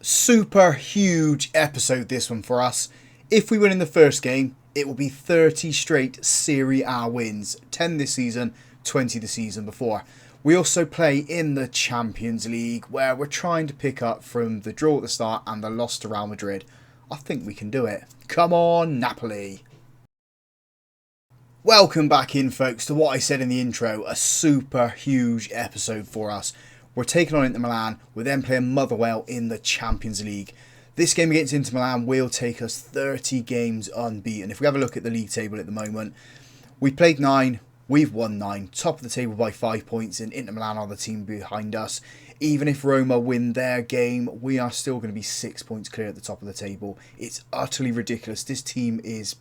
Super huge episode this one for us. If we win in the first game, it will be 30 straight Serie A wins. 10 this season, 20 the season before. We also play in the Champions League, where we're trying to pick up from the draw at the start and the loss to Real Madrid. I think we can do it. Come on, Napoli. Welcome back in, folks, to what I said in the intro, a super huge episode for us. We're taking on Inter Milan, we're then playing Motherwell in the Champions League. This game against Inter Milan will take us 30 games unbeaten. If we have a look at the league table at the moment, we played 9, we've won 9, top of the table by 5 points, and Inter Milan are the team behind us. Even if Roma win their game, we are still going to be 6 points clear at the top of the table. It's utterly ridiculous. This team is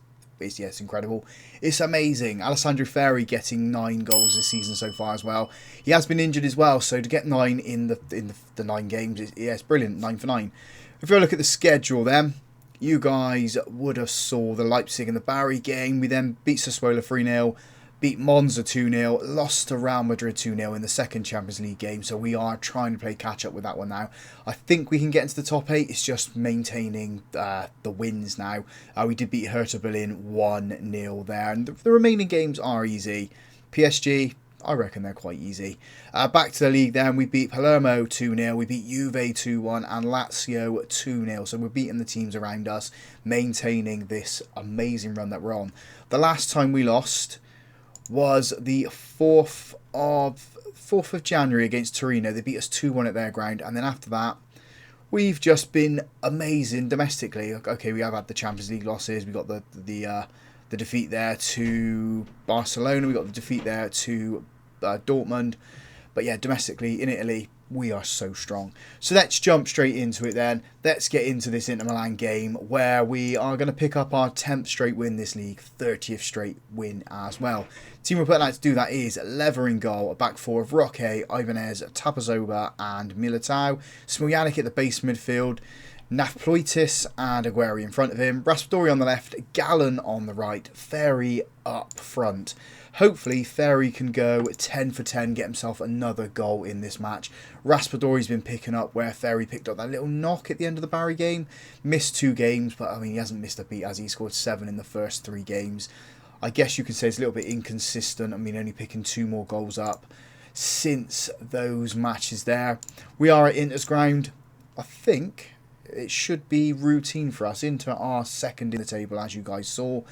it's incredible. It's amazing. Alessandro Ferri getting 9 goals this season so far as well. He has been injured as well, so to get 9 in the 9 games, it's brilliant. 9 for 9. If you look at the schedule then, you guys would have saw the Leipzig and the Bari game. We then beat Sassuolo 3-0, beat Monza 2-0, lost to Real Madrid 2-0 in the second Champions League game, so we are trying to play catch up with that one now. I think we can get into the top 8, it's just maintaining the wins now. We did beat Hertha Berlin 1-0 there, and the remaining games are easy. PSG, I reckon they're quite easy. Back to the league then, we beat Palermo 2-0, we beat Juve 2-1 and Lazio 2-0. So we're beating the teams around us, maintaining this amazing run that we're on. The last time we lost was the 4th of January against Torino. They beat us 2-1 at their ground, and then after that we've just been amazing domestically. Okay, we have had the Champions League losses. We got the defeat there to Barcelona. We got the defeat there to Dortmund. But yeah, domestically in Italy, we are so strong. So let's jump straight into it then. Let's get into this Inter Milan game where we are going to pick up our 10th straight win this league, 30th straight win as well. The team we're putting out to do that is Lever in goal, a back four of Roque, Ibanez, Tapazoba and Militao. Smiljanic at the base midfield. Nafploitis and Aguero in front of him. Raspadori on the left, Gallen on the right, Ferry up front. Hopefully Ferry can go 10 for 10, get himself another goal in this match. Raspadori's been picking up where Ferry picked up that little knock at the end of the Bari game. Missed 2 games, but I mean he hasn't missed a beat as he scored 7 in the first 3 games. I guess you could say it's a little bit inconsistent. I mean only picking 2 more goals up since those matches there. We are at Inter's ground. I think it should be routine for us. Inter are second in the table, as you guys saw.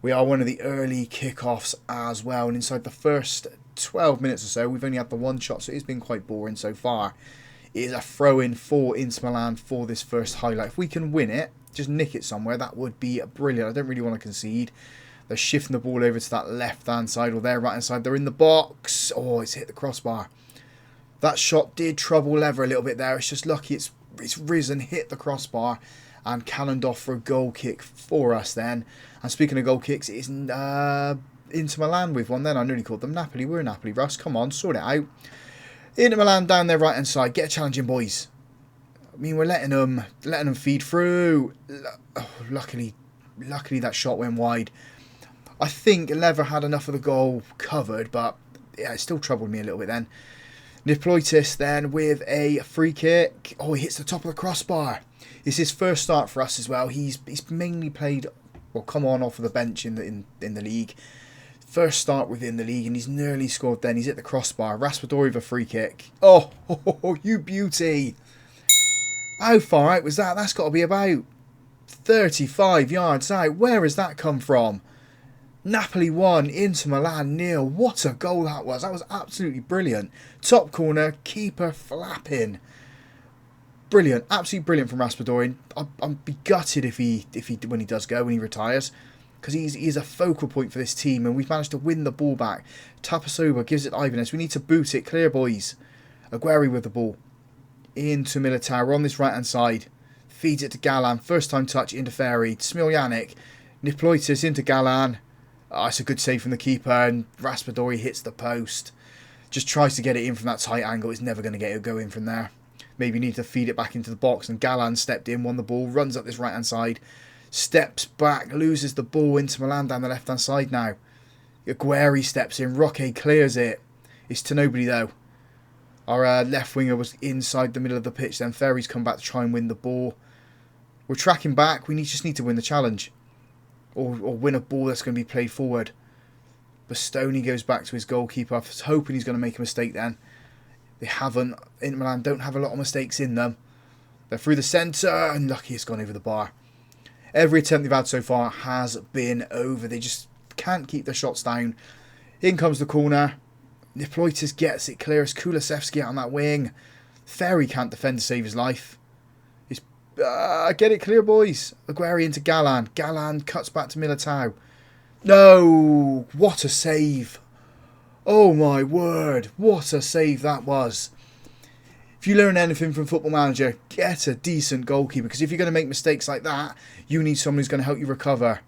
We are one of the early kickoffs as well. And inside the first 12 minutes or so, we've only had the 1 shot, so it's been quite boring so far. It is a throw-in for Inter Milan for this first highlight. If we can win it, just nick it somewhere, that would be brilliant. I don't really want to concede. They're shifting the ball over to that left-hand side or their right-hand side. They're in the box. Oh, it's hit the crossbar. That shot did trouble Lever a little bit there. It's just lucky it's risen, hit the crossbar and cannoned off for a goal kick for us then. And speaking of goal kicks, it is Inter Milan with one then. I nearly called them Napoli. We're Napoli. Russ, come on, sort it out. Inter Milan down their right hand side. Get a challenge in, boys. I mean, we're letting them feed through. Oh, luckily that shot went wide. I think Lever had enough of the goal covered, but yeah, it still troubled me a little bit then. Nafploitis then with a free kick. Oh, he hits the top of the crossbar. It's his first start for us as well. He's mainly played, well, come on off of the bench in the league. First start within the league, and he's nearly scored then. He's hit the crossbar. Raspadori with a free kick. Oh, you beauty. How far out was that? That's got to be about 35 yards out. Where has that come from? Napoli 1, Inter Milan 0. What a goal that was. That was absolutely brilliant. Top corner, keeper flapping. Brilliant. Absolutely brilliant from Raspadori. I'm be gutted if he when he does go, when he retires. Because he's a focal point for this team and we've managed to win the ball back. Tapasoba gives it to Ibanez. We need to boot it. Clear, boys. Aguero with the ball. Into Militao. We're on this right hand side. Feeds it to Gallan. First time touch into Ferry. Smiljanic. Niploitis into Gallan. Oh, it's a good save from the keeper, and Raspadori hits the post. Just tries to get it in from that tight angle. It's never going to go in from there. Maybe need to feed it back into the box, and Gallan stepped in, won the ball, runs up this right-hand side, steps back, loses the ball into Milan down the left-hand side now. Aguero steps in, Roque clears it. It's to nobody though. Our left winger was inside the middle of the pitch. Then Ferry's come back to try and win the ball. We're tracking back. We just need to win the challenge. Or win a ball that's going to be played forward. Bastoni goes back to his goalkeeper. I was hoping he's going to make a mistake then. They haven't. Inter Milan don't have a lot of mistakes in them. They're through the centre, and lucky it's gone over the bar. Every attempt they've had so far has been over. They just can't keep their shots down. In comes the corner. Nipolitis gets it clear as Kulusevski out on that wing. Ferry can't defend to save his life. It's, get it clear, boys. Aguero into Galan. Galan cuts back to Militao. No! What a save. Oh my word. What a save that was. If you learn anything from Football Manager, get a decent goalkeeper. Because if you're going to make mistakes like that, you need someone who's going to help you recover.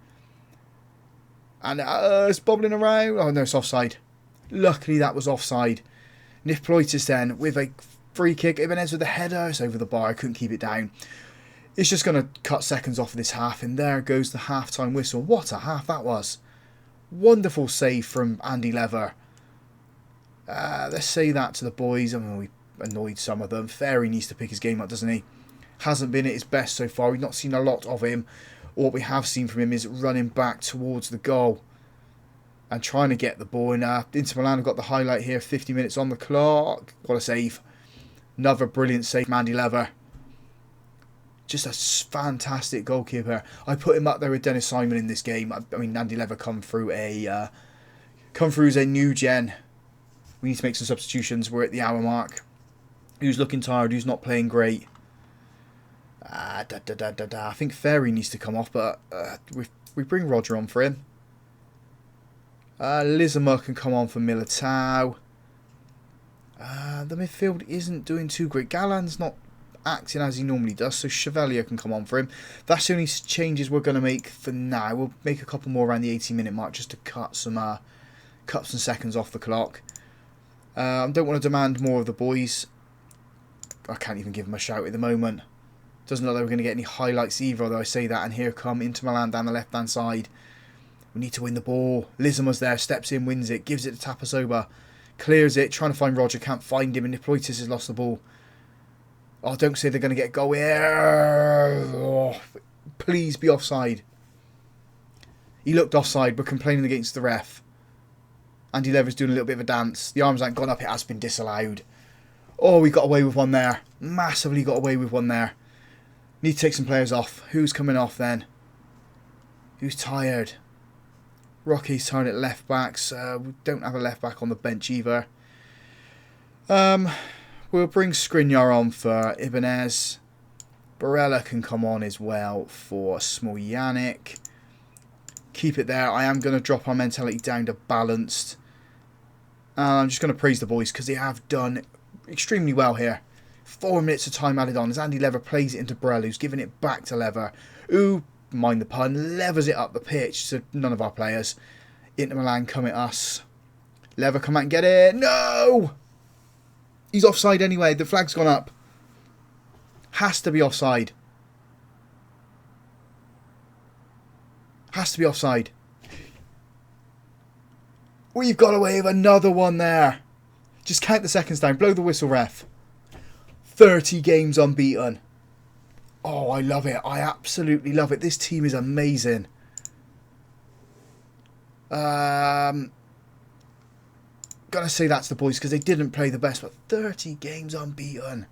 And it's bobbling around. Oh no, it's offside. Luckily that was offside. Nipolitis then with a free kick. Ibanez with the header. It's over the bar. I couldn't keep it down. It's just going to cut seconds off of this half. And there goes the half-time whistle. What a half that was. Wonderful save from Andy Lever. Let's say that to the boys. I mean, we annoyed some of them. Ferry needs to pick his game up, doesn't he? Hasn't been at his best so far. We've not seen a lot of him. What we have seen from him is running back towards the goal and trying to get the ball. And Inter Milan have got the highlight here. 50 minutes on the clock. What a save. Another brilliant save from Andy Lever. Just a fantastic goalkeeper. I put him up there with Dennis Simon in this game. I mean, Andy Lever come through as a new gen. We need to make some substitutions. We're at the hour mark. Who's looking tired? Who's not playing great? I think Ferry needs to come off, but we bring Roger on for him. Lizama can come on for Militao. The midfield isn't doing too great. Galan's not acting as he normally does, so Chevalier can come on for him. That's the only changes we're going to make for now. We'll make a couple more around the 18-minute mark just to cut some seconds off the clock. Don't want to demand more of the boys. I can't even give them a shout at the moment. Doesn't look like we're going to get any highlights either, although I say that. And here come Inter Milan down the left-hand side. We need to win the ball. Lizama's there, steps in, wins it, gives it to Tapasoba. Clears it, trying to find Roger, can't find him, and Nipolitis has lost the ball. Oh, don't say they're going to get a goal here. Oh, please be offside. He looked offside, but complaining against the ref. Andy Lever's doing a little bit of a dance. The arms ain't gone up, it has been disallowed. Oh, we got away with one there. Massively got away with one there. Need to take some players off. Who's coming off then? Who's tired? Rocky's tired at left back, so we don't have a left back on the bench either. We'll bring Skriniar on for Ibanez. Barella can come on as well for Smoljannik. Keep it there. I am going to drop our mentality down to balanced. I'm just going to praise the boys because they have done extremely well here. 4 minutes of time added on as Andy Lever plays it into Barella, who's giving it back to Lever. Who, mind the pun, levers it up the pitch. So none of our players. Inter Milan come at us. Lever come out and get it. No! He's offside anyway. The flag's gone up. Has to be offside. Has to be offside. We've got away with another one there. Just count the seconds down. Blow the whistle, ref. 30 games unbeaten. Oh, I love it. I absolutely love it. This team is amazing. Gotta say that's the boys because they didn't play the best, but 30 games unbeaten.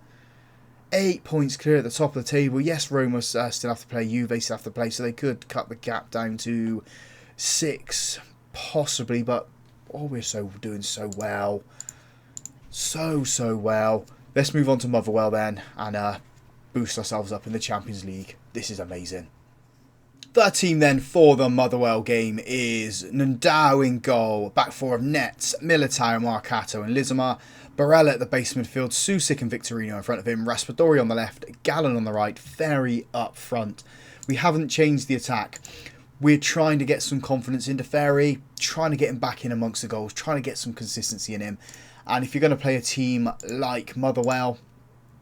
8 points clear at the top of the table. Yes, Roma still have to play. Juve still have to play, so they could cut the gap down to 6, possibly. But oh, we're doing so well, so well. Let's move on to Motherwell then and boost ourselves up in the Champions League. This is amazing. That team then for the Motherwell game is Ndao in goal, back four of Nets, Militao, Marcato and Lizama, Barella at the base midfield, Susic and Victorino in front of him, Raspadori on the left, Gallen on the right, Ferry up front. We haven't changed the attack. We're trying to get some confidence into Ferry, trying to get him back in amongst the goals, trying to get some consistency in him. And if you're going to play a team like Motherwell,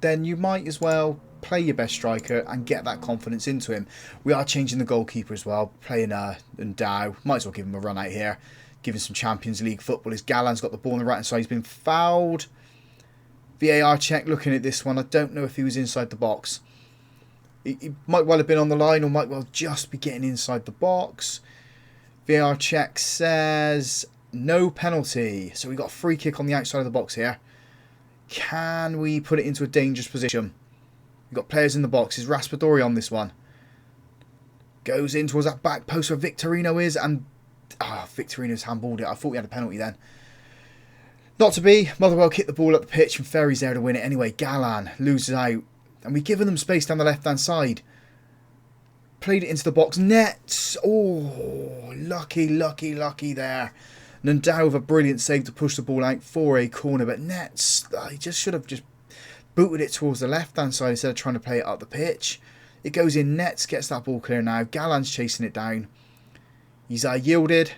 then you might as well play your best striker and get that confidence into him. We are changing the goalkeeper as well, playing Ndao. Might as well give him a run out here, give him some Champions League football. As Gallan's got the ball on the right hand side, he's been fouled. VAR check looking at this one. I don't know if he was inside the box. He might well have been on the line or might well just be getting inside the box. VAR check says no penalty. So we got a free kick on the outside of the box here. Can we put it into a dangerous position? We've got players in the box. Is Raspadori on this one? Goes in towards that back post where Victorino is. And Victorino's handballed it. I thought we had a penalty then. Not to be. Motherwell kicked the ball up the pitch and Ferry's there to win it anyway. Galan loses out. And we've given them space down the left-hand side. Played it into the box. Nets. Oh, lucky there. Nandao with a brilliant save to push the ball out for a corner. But Nets, he just should have just booted it towards the left-hand side instead of trying to play it up the pitch. It goes in. Nets gets that ball clear now. Galan's chasing it down. He's yielded.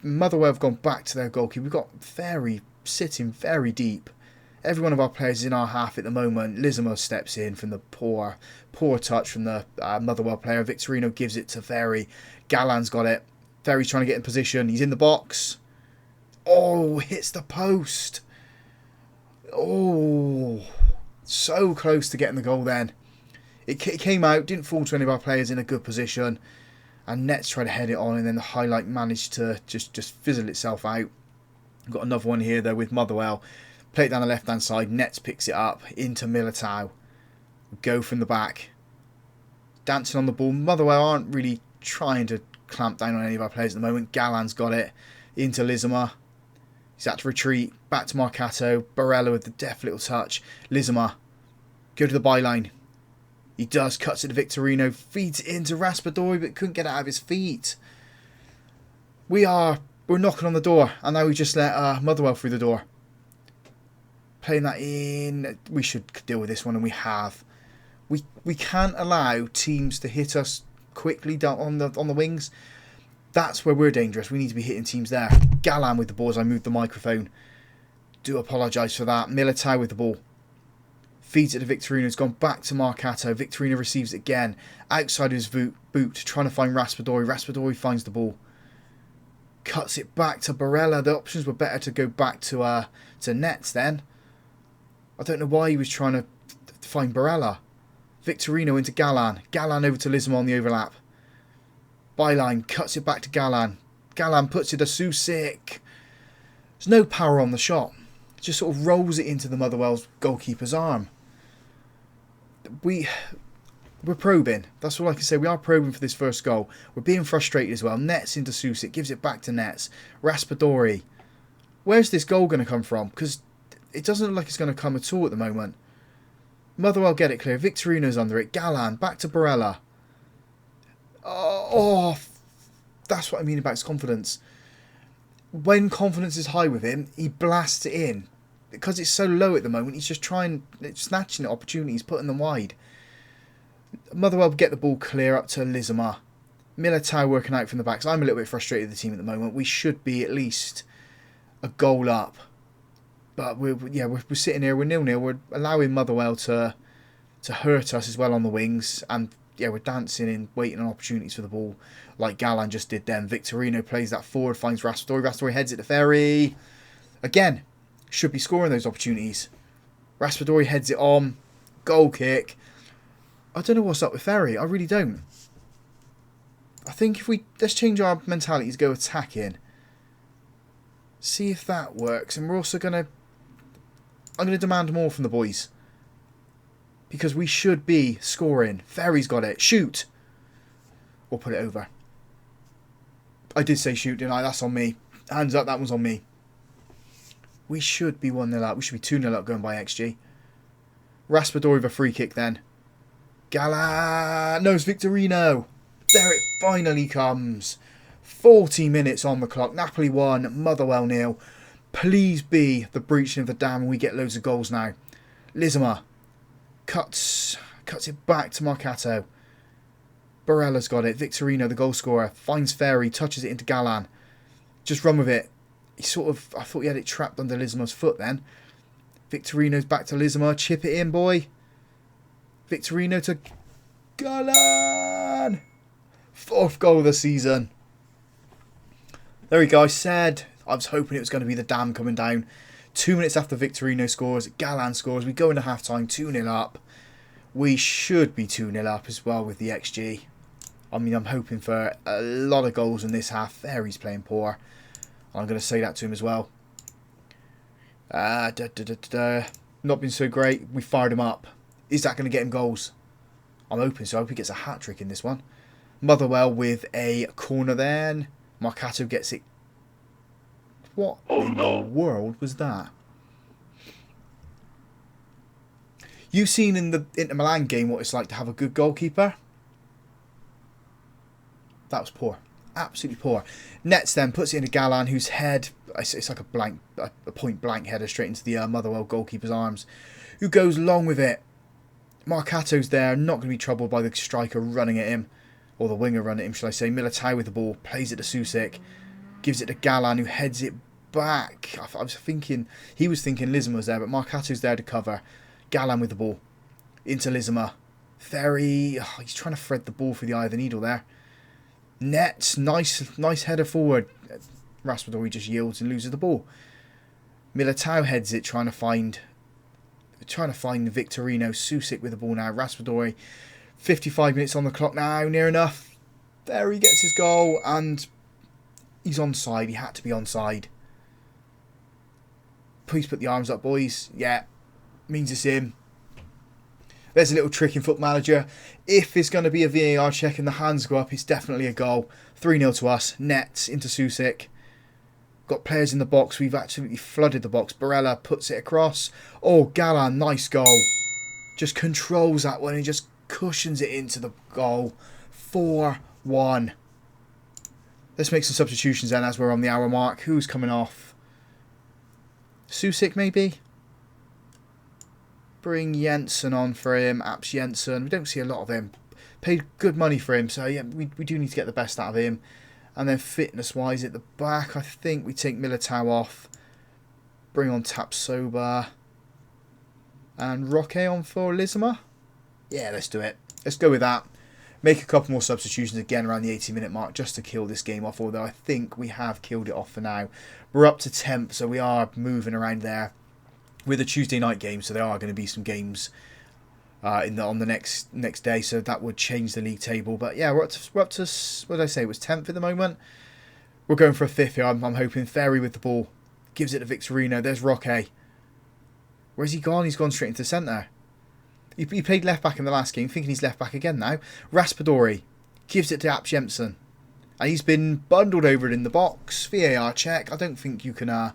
Motherwell have gone back to their goalkeeper. We've got Ferry sitting very deep. Every one of our players is in our half at the moment. Lizamo steps in from the poor touch from the Motherwell player. Victorino gives it to Ferry. Galan's got it. Ferry's trying to get in position. He's in the box. Oh, hits the post. Oh, so close to getting the goal then. It came out, didn't fall to any of our players in a good position. And Nets tried to head it on and then the highlight managed to just fizzle itself out. We've got another one here though with Motherwell. Play it down the left-hand side. Nets picks it up into Militao. Go from the back. Dancing on the ball. Motherwell aren't really trying to clamp down on any of our players at the moment. Galan's got it. Into Lizama. He's had to retreat. Back to Marcato. Barella with the deft little touch. Lizama. Go to the byline. He does. Cuts it to Victorino. Feeds it into Raspadori but couldn't get it out of his feet. We're knocking on the door. And now we just let Motherwell through the door. Playing that in, we should deal with this one, and we have. We can't allow teams to hit us quickly down on the wings. That's where we're dangerous. We need to be hitting teams there. Galan with the ball as I moved the microphone. Do apologise for that. Militao with the ball. Feeds it to Victorino. It's gone back to Marcato. Victorino receives it again. Outside of his boot, trying to find Raspadori. Raspadori finds the ball. Cuts it back to Barella. The options were better to go back to Nets then. I don't know why he was trying to find Barella. Victorino into Galan. Galan over to Lizamo on the overlap. Byline cuts it back to Galan. Galan puts it to Susik. There's no power on the shot. Just sort of rolls it into the Motherwell's goalkeeper's arm. We're probing. That's all I can say. We are probing for this first goal. We're being frustrated as well. Nets into Susik. Gives it back to Nets. Raspadori. Where's this goal going to come from? Because it doesn't look like it's going to come at all at the moment. Motherwell get it clear. Victorino's under it. Galan. Back to Barella. Oh, that's what I mean about his confidence. When confidence is high with him, he blasts it in. Because it's so low at the moment, he's just snatching at opportunities, putting them wide. Motherwell get the ball clear up to Lizama. Militao working out from the backs. I'm a little bit frustrated with the team at the moment. We should be at least a goal up. But we're sitting here, we're 0-0. We're allowing Motherwell to hurt us as well on the wings. And yeah, we're dancing and waiting on opportunities for the ball like Galan just did then. Victorino plays that forward, finds Raspadori. Raspadori heads it to Ferry. Again, should be scoring those opportunities. Raspadori heads it on. Goal kick. I don't know what's up with Ferry. I really don't. I think let's change our mentality to go attacking. See if that works. And we're also I'm going to demand more from the boys. Because we should be scoring. Ferry's got it. Shoot. Or put it over. I did say shoot, didn't I? That's on me. Hands up, that one's on me. We should be 1-0 up. We should be 2-0 up going by XG. Raspadori with a free kick then. No, it's Victorino. There it finally comes. 40 minutes on the clock. Napoli 1, Motherwell 0. Please be the breaching of the dam and we get loads of goals now. Lizama cuts it back to Marcato. Barella's got it. Victorino, the goal scorer, finds Ferry, touches it into Galan. Just run with it. I thought he had it trapped under Lizama's foot then. Victorino's back to Lizama. Chip it in, boy. Victorino to Galan. 4th goal of the season. There we go. I was hoping it was going to be the dam coming down. 2 minutes after Victorino scores, Galan scores. We go into half-time, 2-0 up. We should be 2-0 up as well with the XG. I mean, I'm hoping for a lot of goals in this half. Ferry's playing poor. I'm going to say that to him as well. Not been so great. We fired him up. Is that going to get him goals? I'm hoping so. I hope he gets a hat-trick in this one. Motherwell with a corner then. Marcato gets it. What in the world was that? You've seen in the Inter Milan game what it's like to have a good goalkeeper. That was poor. Absolutely poor. Nets then puts it into Galan, whose head, it's like a point blank header straight into the Motherwell goalkeeper's arms, who goes long with it. Marcato's there, not going to be troubled by the striker running at him, or the winger running at him, shall I say. Militao with the ball, plays it to Susik, gives it to Galan, who heads it back. I was thinking, he was thinking Lizama was there, but Marcato's there to cover. Galan with the ball, into Lizama. Ferry, he's trying to thread the ball through the eye of the needle there. Nets, nice header forward. Raspadori just yields and loses the ball. Militao heads it, trying to find Victorino. Susik with the ball now. Raspadori, 55 minutes on the clock now, near enough. There he gets his goal, and he's onside. He had to be onside. Please put the arms up, boys. Yeah, means it's in. There's a little trick in Foot Manager. If it's going to be a VAR check and the hands go up, it's definitely a goal. 3-0 to us. Nets into Susik. Got players in the box. We've absolutely flooded the box. Barella puts it across. Oh, Galan, nice goal. Just controls that one and just cushions it into the goal. 4-1. Let's make some substitutions then as we're on the hour mark. Who's coming off? Susik maybe? Bring Jensen on for him. Apps Jensen. We don't see a lot of him. Paid good money for him. So yeah, we do need to get the best out of him. And then fitness-wise at the back, I think we take Militao off. Bring on Tapsoba. And Roque on for Lizama. Yeah, let's do it. Let's go with that. Make a couple more substitutions again around the 80-minute mark just to kill this game off. Although I think we have killed it off for now. We're up to 10th, so we are moving around there. With a Tuesday night game, so there are going to be some games on the next day, so that would change the league table. But yeah, we're up to what did I say? It was 10th at the moment. We're going for a 5th here. I'm hoping. Ferry with the ball, gives it to Victorino. There's Roque. Where's he gone? He's gone straight into centre. He played left back in the last game, thinking he's left back again now. Raspadori gives it to Apps Jensen, and he's been bundled over in the box. VAR check. I don't think you can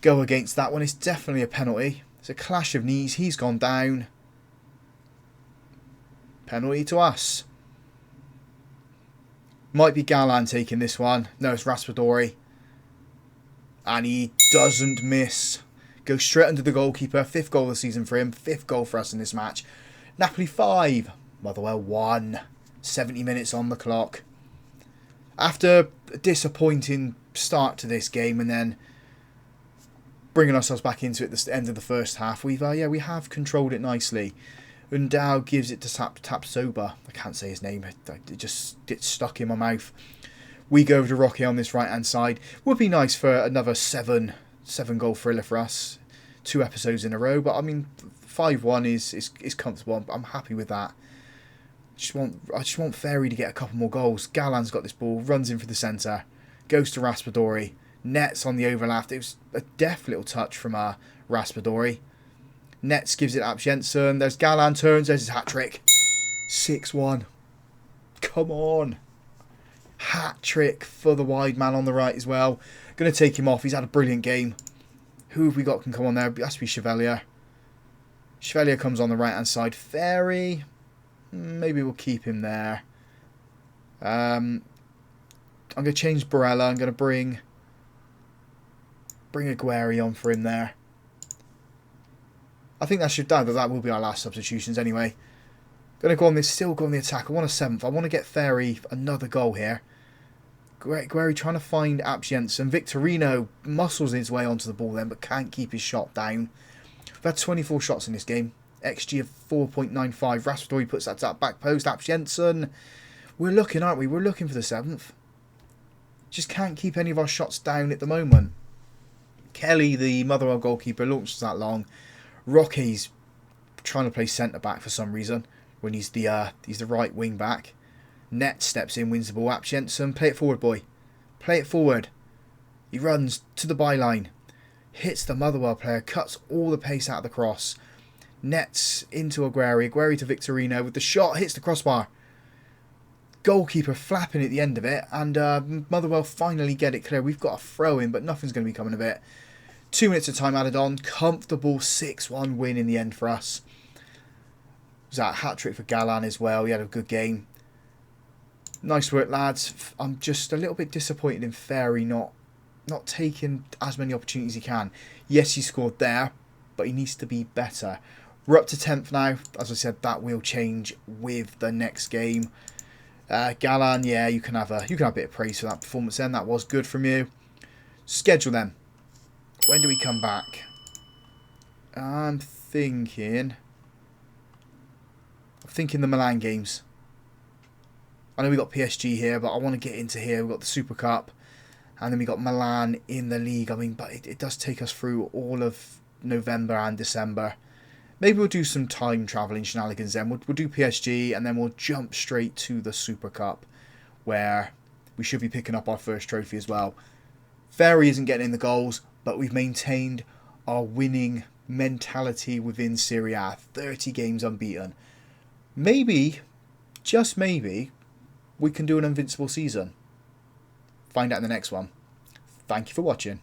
go against that one. It's definitely a penalty. It's a clash of knees. He's gone down. Penalty to us. Might be Galan taking this one. No, it's Raspadori. And he doesn't miss. Goes straight under the goalkeeper. 5th goal of the season for him. 5th goal for us in this match. Napoli 5. Motherwell 1. 70 minutes on the clock. After a disappointing start to this game and then bringing ourselves back into it at the end of the first half, we have controlled it nicely. Undao gives it to Tapsoba. I can't say his name. It just gets stuck in my mouth. We go over to Roque on this right hand side. Would be nice for another 7 goal thriller for us. 2 episodes in a row, but I mean 5-1 is comfortable. I'm happy with that. I just want Ferry to get a couple more goals. Galan's got this ball, runs in for the centre, goes to Raspadori. Nets on the overlap. It was a deft little touch from Raspadori. Nets gives it up Jensen. There's Galan, turns. There's his hat-trick. 6-1. Come on. Hat-trick for the wide man on the right as well. Going to take him off. He's had a brilliant game. Who have we got can come on there? It has to be Chevalier. Chevalier comes on the right-hand side. Ferry. Maybe we'll keep him there. I'm going to change Barella. I'm going to bring Aguero on for him there. I think that will be our last substitutions anyway. Going to go on this, still go on the attack. I want a 7th. I want to get Ferry another goal here. Aguero trying to find Apps Jensen. Victorino muscles his way onto the ball then, but can't keep his shot down. We've had 24 shots in this game. XG of 4.95. Raspadori puts that to that back post. Apps Jensen. We're looking, aren't we? We're looking for the 7th. Just can't keep any of our shots down at the moment. Kelly, the Motherwell goalkeeper, launches that long. Rocky's trying to play centre back for some reason when he's the right wing back. Net steps in, wins the ball. Ap Jensen, play it forward, boy. Play it forward. He runs to the byline. Hits the Motherwell player, cuts all the pace out of the cross. Nets into Aguero. Aguero to Victorino with the shot, hits the crossbar. Goalkeeper flapping at the end of it, and Motherwell finally get it clear. We've got a throw in, but nothing's going to be coming of it. 2 minutes of time added on. Comfortable 6-1 win in the end for us. Was that a hat-trick for Galan as well. He had a good game. Nice work, lads. I'm just a little bit disappointed in Ferry not taking as many opportunities he can. Yes, he scored there, but he needs to be better. We're up to 10th now. As I said, that will change with the next game. Galan, yeah, you can have a bit of praise for that performance then. That was good from you. Schedule then. When do we come back? I'm thinking the Milan games. I know we got PSG here, but I want to get into here. We've got the Super Cup, and then we got Milan in the league. I mean, but it does take us through all of November and December. Maybe we'll do some time travelling shenanigans then. We'll do PSG, and then we'll jump straight to the Super Cup, where we should be picking up our first trophy as well. Ferry isn't getting in the goals, but we've maintained our winning mentality within Serie A. 30 games unbeaten. Maybe, just maybe, we can do an invincible season. Find out in the next one. Thank you for watching.